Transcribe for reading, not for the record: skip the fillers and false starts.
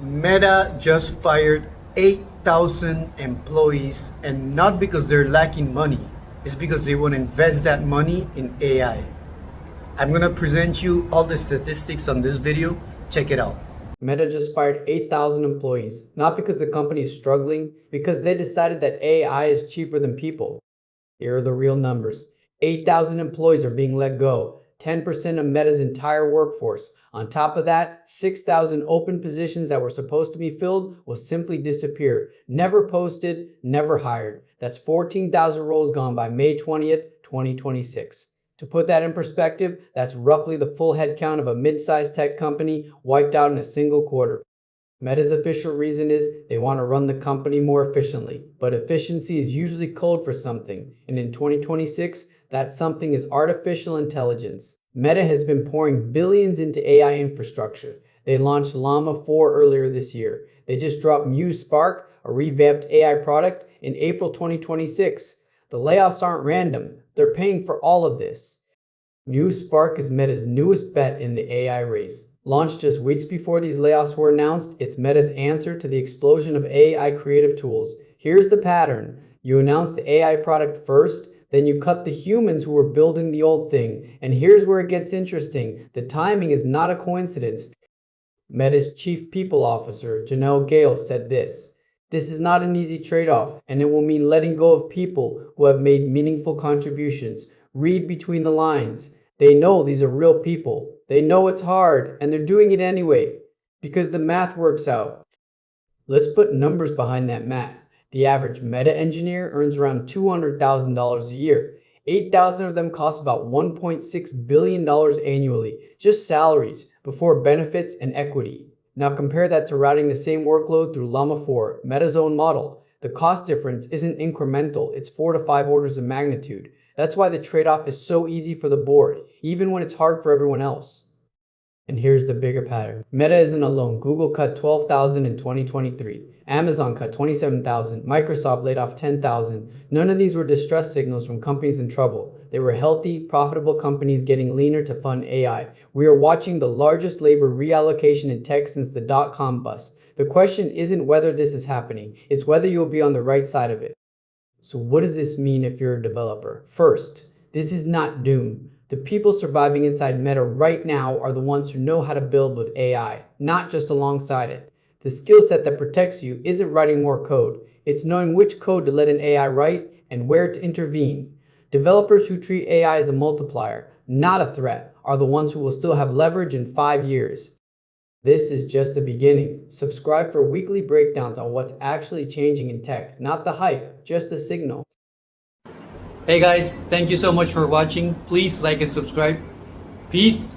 Meta just fired 8,000 employees, and not because they're lacking money, it's because they want to invest that money in AI. I'm going to present you all the statistics on this video. Check it out. Meta just fired 8,000 employees, not because the company is struggling, because they decided that AI is cheaper than people. Here are the real numbers. 8,000 employees are being let go, 10% of Meta's entire workforce. On top of that, 6,000 open positions that were supposed to be filled will simply disappear. Never posted, never hired. That's 14,000 roles gone by May 20th, 2026. To put that in perspective, that's roughly the full headcount of a mid-sized tech company wiped out in a single quarter. Meta's official reason is they want to run the company more efficiently, but efficiency is usually code for something, and in 2026, that something is artificial intelligence. Meta has been pouring billions into AI infrastructure. They launched Llama 4 earlier this year. They just dropped Muse Spark, a revamped AI product, in April 2026. The layoffs aren't random. They're paying for all of this. Muse Spark is Meta's newest bet in the AI race. Launched just weeks before these layoffs were announced, it's Meta's answer to the explosion of AI creative tools. Here's the pattern. You announce the AI product first, then you cut the humans who were building the old thing. And here's where it gets interesting. The timing is not a coincidence. Meta's Chief People Officer, Janelle Gale, said this. This is not an easy trade-off, and it will mean letting go of people who have made meaningful contributions. Read between the lines. They know these are real people. They know it's hard, and they're doing it anyway, because the math works out. Let's put numbers behind that math. The average Meta engineer earns around $200,000 a year. 8,000 of them cost about $1.6 billion annually, just salaries, before benefits and equity. Now compare that to routing the same workload through Llama 4, Meta's own model. The cost difference isn't incremental, it's 4 to 5 orders of magnitude. That's why the trade-off is so easy for the board, even when it's hard for everyone else. And here's the bigger pattern. Meta isn't alone. Google cut 12,000 in 2023. Amazon cut 27,000. Microsoft laid off 10,000. None of these were distress signals from companies in trouble. They were healthy, profitable companies getting leaner to fund AI. We are watching the largest labor reallocation in tech since the dot-com bust. The question isn't whether this is happening. It's whether you'll be on the right side of it. So what does this mean if you're a developer? First, this is not doom. The people surviving inside Meta right now are the ones who know how to build with AI, not just alongside it. The skill set that protects you isn't writing more code. It's knowing which code to let an AI write and where to intervene. Developers who treat AI as a multiplier, not a threat, are the ones who will still have leverage in 5 years. This is just the beginning. Subscribe for weekly breakdowns on what's actually changing in tech, not the hype, just the signal. Hey guys, thank you so much for watching. Please like and subscribe. Peace.